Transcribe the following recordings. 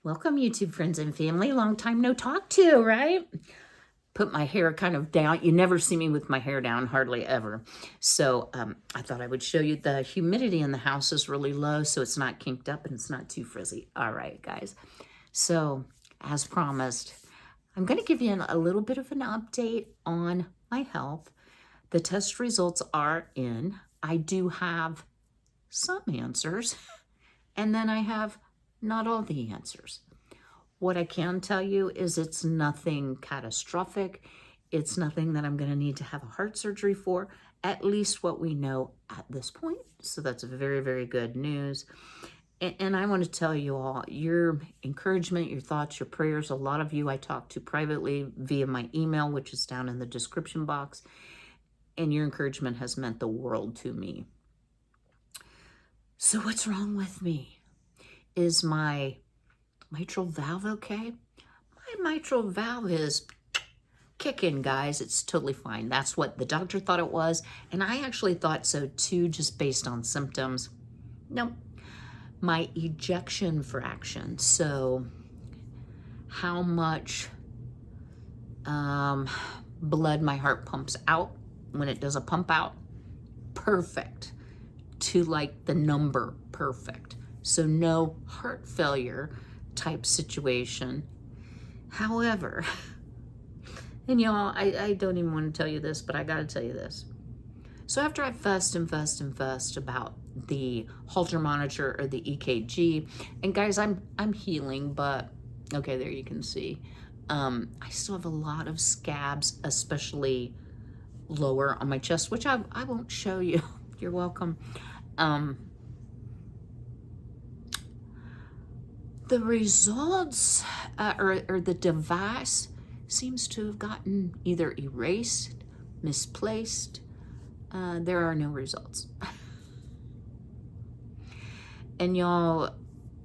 Welcome, YouTube friends and family. Long time no talk to, right? Put my hair kind of down. You never see me with my hair down, hardly ever. So I thought I would show you the humidity in the house is really low, so it's not kinked up and it's not too frizzy. All right, guys. So as promised, I'm going to give you a little bit of an update on my health. The test results are in. I do have some answers, and then I have not all the answers. What I can tell you is it's nothing catastrophic. It's nothing that I'm going to need to have a heart surgery for, at least what we know at this point. So that's very, very good news. And I want to tell you all, your encouragement, your thoughts, your prayers, a lot of you I talk to privately via my email, which is down in the description box, and your encouragement has meant the world to me. So what's wrong with me? Is my mitral valve okay? My mitral valve is kicking, guys. It's totally fine. That's what the doctor thought it was, and I actually thought so too, just based on symptoms. No, my ejection fraction, so how much blood my heart pumps out when it does a pump out, perfect, to like the number perfect. So no heart failure type situation. However, and y'all, I don't even want to tell you this, but I got to tell you this. So after I fussed about the Holter monitor or the EKG, and guys, I'm healing, but okay, there you can see. I still have a lot of scabs, especially lower on my chest, which I won't show you. You're welcome. The results or the device seems to have gotten either erased, misplaced. There are no results. And y'all,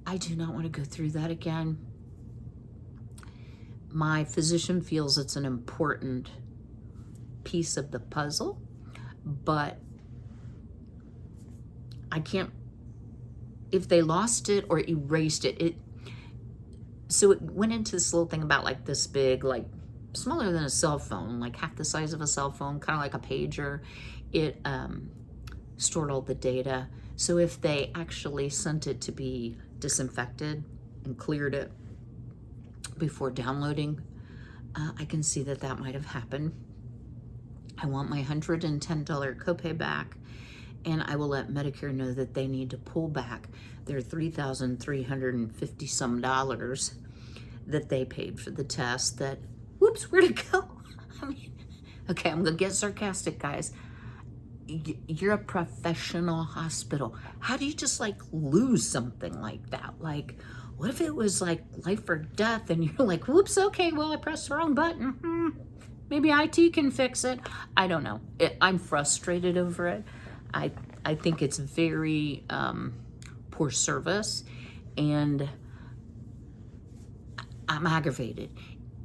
I do not want to go through that again. My physician feels it's an important piece of the puzzle, but I can't, if they lost it or erased it, so it went into this little thing about like this big, like smaller than a cell phone, like half the size of a cell phone, kind of like a pager. It stored all the data. So if they actually sent it to be disinfected and cleared it before downloading, I can see that that might have happened. I want my $110 copay back, and I will let Medicare know that they need to pull back their $3,350 some dollars that they paid for the test that, whoops, where'd it go? I mean, okay, I'm gonna get sarcastic, guys. You're a professional hospital. How do you just like lose something like that? Like, what if it was like life or death and you're like, whoops, okay, well, I pressed the wrong button. Maybe IT can fix it. I don't know. I'm frustrated over it. I think it's very poor service, and I'm aggravated.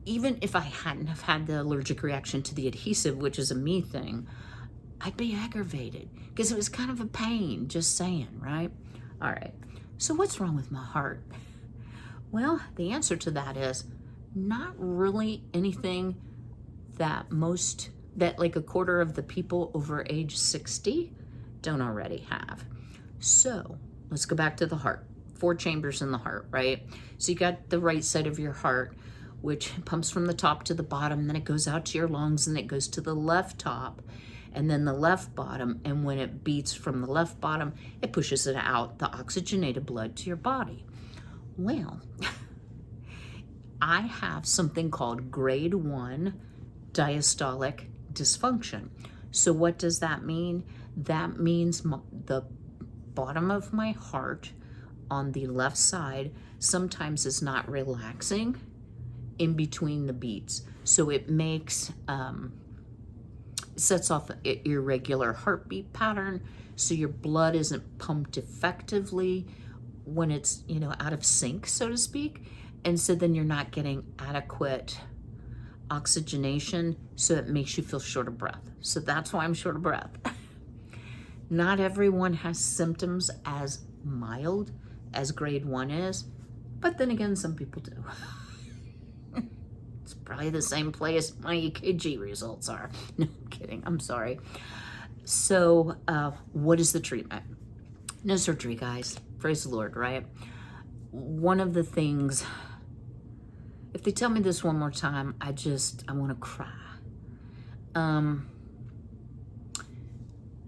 Even if I hadn't have had the allergic reaction to the adhesive, which is a me thing, I'd be aggravated because it was kind of a pain, just saying, right? All right, so what's wrong with my heart? Well, the answer to that is not really anything that like a quarter of the people over age 60 don't already have. So let's go back to the heart. 4 chambers in the heart, right? So you got the right side of your heart, which pumps from the top to the bottom, then it goes out to your lungs, and it goes to the left top, and then the left bottom, and when it beats from the left bottom, it pushes it out, the oxygenated blood to your body. Well, I have something called grade 1 diastolic dysfunction. So what does that mean? That means the bottom of my heart on the left side sometimes is not relaxing in between the beats. So it makes, sets off an irregular heartbeat pattern. So your blood isn't pumped effectively when it's, out of sync, so to speak. And so then you're not getting adequate oxygenation, so it makes you feel short of breath. So that's why I'm short of breath. Not everyone has symptoms as mild as grade 1 is, But then again, some people do. It's probably the same place my EKG results are. No, I'm kidding. I'm sorry. So what is the treatment? No surgery, guys. Praise the Lord, right? One of the things, if they tell me this one more time, I want to cry.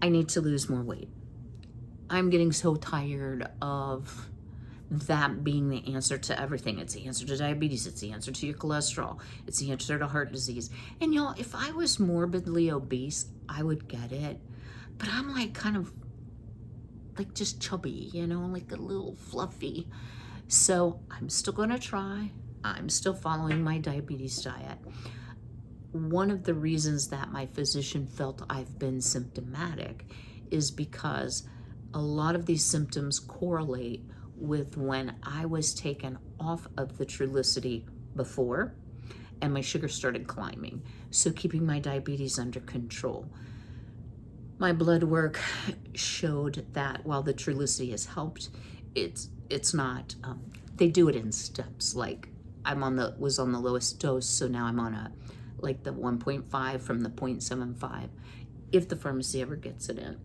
I need to lose more weight. I'm getting so tired of that being the answer to everything. It's the answer to diabetes. It's the answer to your cholesterol. It's the answer to heart disease. And y'all, if I was morbidly obese, I would get it. But I'm like kind of like just chubby, you know, like a little fluffy. So I'm still going to try. I'm still following my diabetes diet. One of the reasons that my physician felt I've been symptomatic is because a lot of these symptoms correlate with when I was taken off of the Trulicity before and my sugar started climbing. So keeping my diabetes under control. My blood work showed that while the Trulicity has helped, it's not, they do it in steps. Like was on the lowest dose, so now I'm on like the 1.5 from the 0.75, if the pharmacy ever gets it in.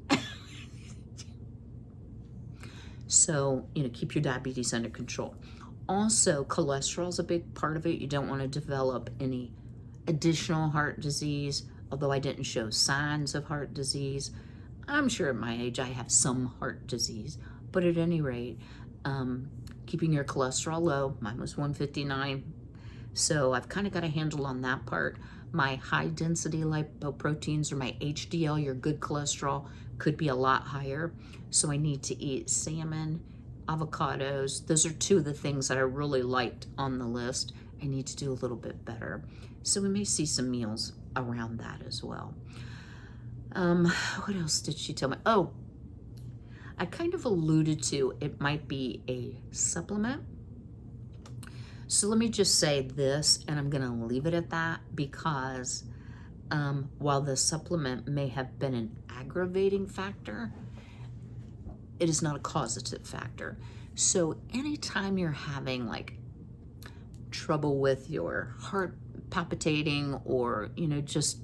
So, you know, keep your diabetes under control. Also, cholesterol is a big part of it. You don't want to develop any additional heart disease, although I didn't show signs of heart disease. I'm sure at my age I have some heart disease, but at any rate, keeping your cholesterol low. Mine was 159. So I've kind of got a handle on that part. My high density lipoproteins, or my HDL, your good cholesterol, could be a lot higher. So I need to eat salmon, avocados. Those are two of the things that I really liked on the list. I need to do a little bit better. So we may see some meals around that as well. What else did she tell me? Oh, I kind of alluded to it might be a supplement. So let me just say this, and I'm going to leave it at that, because while the supplement may have been an aggravating factor, it is not a causative factor. So anytime you're having like trouble with your heart palpitating, or, you know, just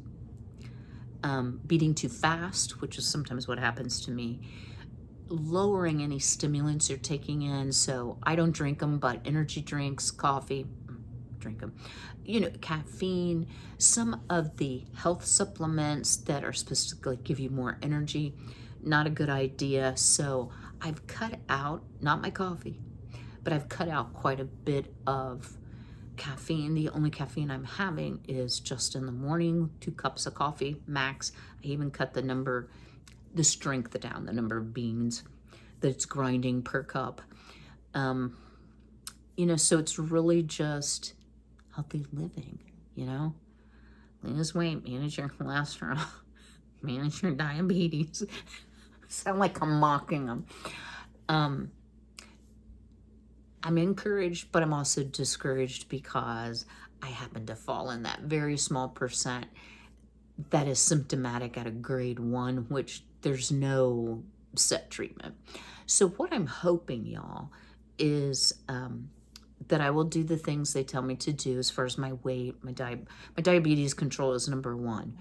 beating too fast, which is sometimes what happens to me, lowering any stimulants you're taking in. So I don't drink them, but energy drinks, coffee, drink them. You know, caffeine, some of the health supplements that are supposed to like give you more energy, not a good idea. So I've cut out, not my coffee, but I've cut out quite a bit of caffeine. The only caffeine I'm having is just in the morning, 2 cups of coffee max. I even cut the strength down, the number of beans that it's grinding per cup. You know, so it's really just healthy living, you know? Lose weight, manage your cholesterol, manage your diabetes. Sound like I'm mocking them. I'm encouraged, but I'm also discouraged because I happen to fall in that very small percent that is symptomatic at a grade 1, which there's no set treatment. So what I'm hoping, y'all, is that I will do the things they tell me to do as far as my weight, my diabetes control is number 1.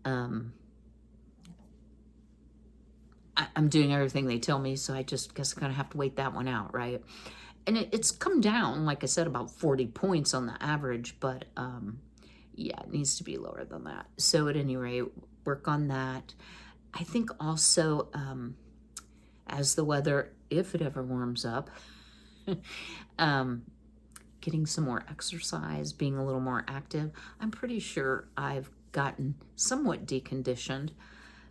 I'm doing everything they tell me, so I just guess I'm gonna have to wait that one out, right? And it's come down, like I said, about 40 points on the average, but yeah, it needs to be lower than that. So at any rate, work on that. I think also as the weather, if it ever warms up, getting some more exercise, being a little more active. I'm pretty sure I've gotten somewhat deconditioned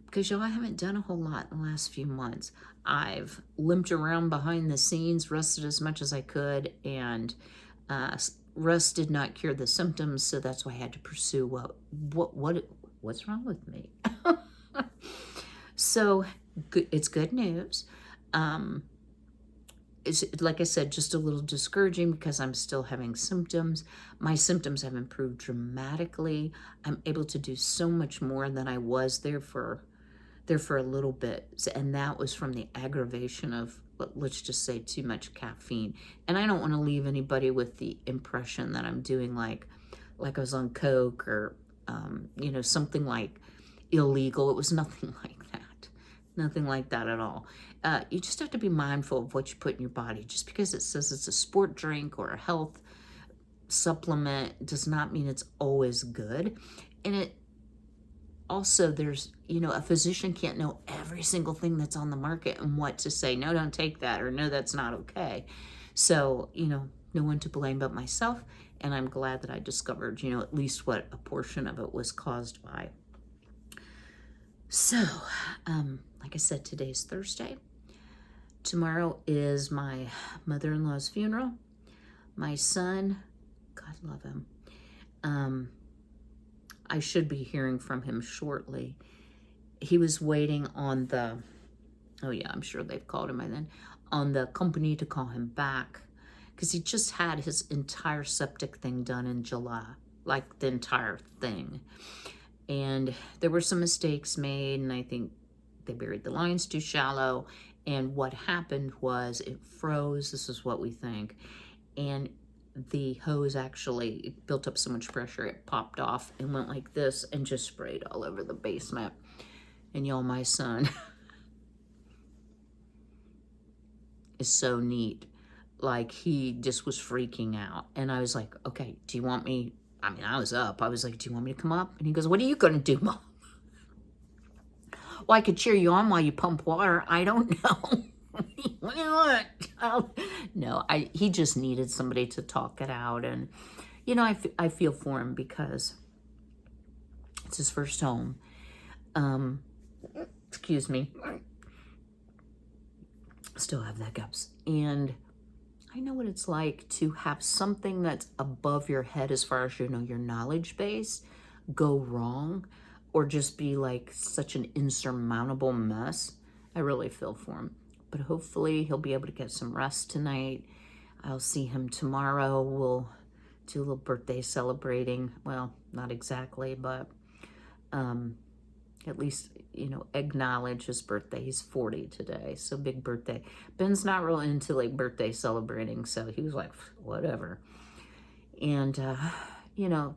because, y'all, I haven't done a whole lot in the last few months. I've limped around behind the scenes, rested as much as I could, and rest did not cure the symptoms, so that's why I had to pursue what's wrong with me. So it's good news. It's, like I said, just a little discouraging because I'm still having symptoms. My symptoms have improved dramatically. I'm able to do so much more than I was there for a little bit, and that was from the aggravation of let's just say too much caffeine. And I don't want to leave anybody with the impression that I'm doing like I was on coke or you know, something like illegal. It was nothing like that. Nothing like that at all. You just have to be mindful of what you put in your body. Just because it says it's a sport drink or a health supplement does not mean it's always good. And it also, there's, you know, a physician can't know every single thing that's on the market and what to say. No, don't take that, or no, that's not okay. So, you know, no one to blame but myself. And I'm glad that I discovered, you know, at least what a portion of it was caused by. So, like I said, today's Thursday. Tomorrow is my mother-in-law's funeral. My son, God love him, I should be hearing from him shortly. He was waiting on the, oh yeah, I'm sure they've called him by then, on the company to call him back, because he just had his entire septic thing done in July, like the entire thing. And there were some mistakes made, and I think they buried the lines too shallow. And what happened was it froze. This is what we think. And the hose actually built up so much pressure, it popped off and went like this and just sprayed all over the basement. And y'all, my son is so neat. Like, he just was freaking out. And I was like, okay, do you want me? I mean, I was up. I was like, do you want me to come up? And he goes, what are you going to do, Mom? Well, I could cheer you on while you pump water. I don't know. What do you want? No, he just needed somebody to talk it out. And, you know, I feel for him because it's his first home. Excuse me. Still have the hiccups. And I know what it's like to have something that's above your head as far as, you know, your knowledge base go wrong, or just be like such an insurmountable mess. I really feel for him. But hopefully he'll be able to get some rest tonight. I'll see him tomorrow. We'll do a little birthday celebrating. Well, not exactly, but at least, you know, acknowledge his birthday. He's 40 today, so big birthday. Ben's not real into like birthday celebrating, so he was like, whatever. And, you know,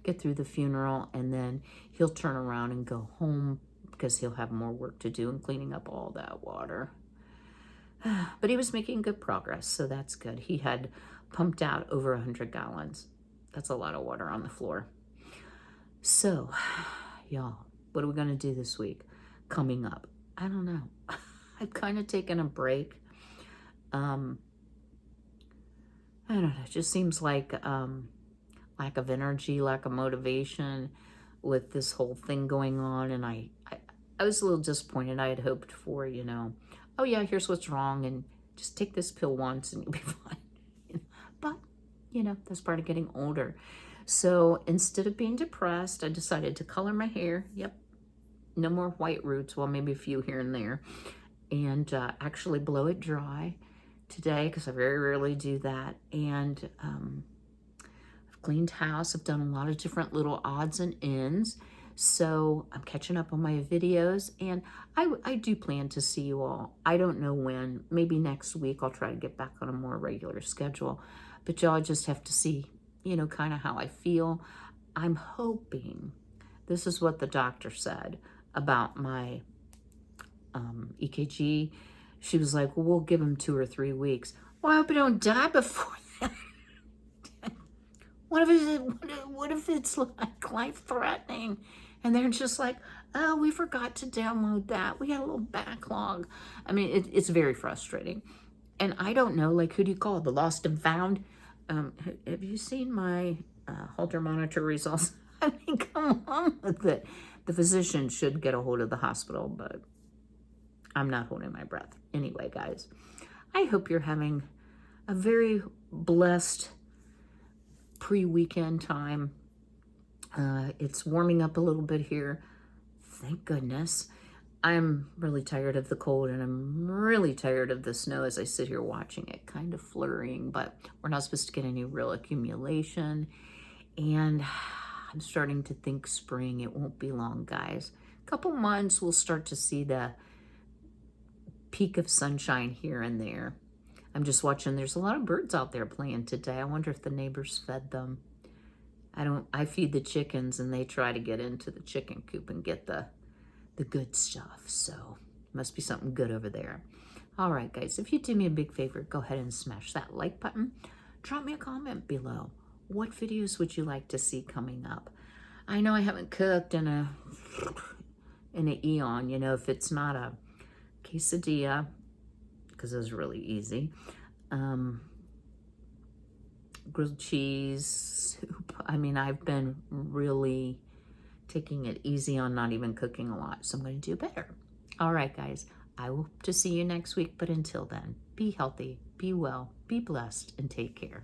get through the funeral, and then he'll turn around and go home because he'll have more work to do in cleaning up all that water. But he was making good progress, so that's good. He had pumped out over 100 gallons. That's a lot of water on the floor. So, y'all, what are we going to do this week coming up? I don't know. I've kind of taken a break. I don't know. It just seems like lack of energy, lack of motivation with this whole thing going on. And I was a little disappointed. I had hoped for, you know, oh yeah, here's what's wrong, and just take this pill once and you'll be fine. But, you know, that's part of getting older. So instead of being depressed, I decided to color my hair. Yep. No more white roots. Well, maybe a few here and there. And actually blow it dry today, because I very rarely do that. And I've cleaned house. I've done a lot of different little odds and ends. So I'm catching up on my videos, and I do plan to see you all. I don't know when. Maybe next week I'll try to get back on a more regular schedule. But y'all just have to see, you know, kind of how I feel. I'm hoping, this is what the doctor said about my EKG. She was like, well, we'll give him 2 or 3 weeks. Well, I hope I don't die before that. What if it's like life-threatening? And they're just like, oh, we forgot to download that. We had a little backlog. I mean, it's very frustrating. And I don't know, like, who do you call? The lost and found? Have you seen my Holter monitor results? I mean, come on with it. The physician should get a hold of the hospital, but I'm not holding my breath. Anyway, guys, I hope you're having a very blessed pre-weekend time. It's warming up a little bit here. Thank goodness. I'm really tired of the cold, and I'm really tired of the snow as I sit here watching it kind of flurrying, but we're not supposed to get any real accumulation. And I'm starting to think spring. It won't be long, guys. A couple months we'll start to see the peak of sunshine here and there. I'm just watching, there's a lot of birds out there playing today. I wonder if the neighbors fed them. I feed the chickens and they try to get into the chicken coop and get the good stuff. So must be something good over there. All right, guys, if you do me a big favor, go ahead and smash that like button. Drop me a comment below. What videos would you like to see coming up? I know I haven't cooked in an eon, you know, if it's not a quesadilla, because it was really easy. Grilled cheese soup. I mean, I've been really taking it easy on not even cooking a lot, so I'm going to do better. All right, guys, I hope to see you next week, but until then, be healthy, be well, be blessed, and take care.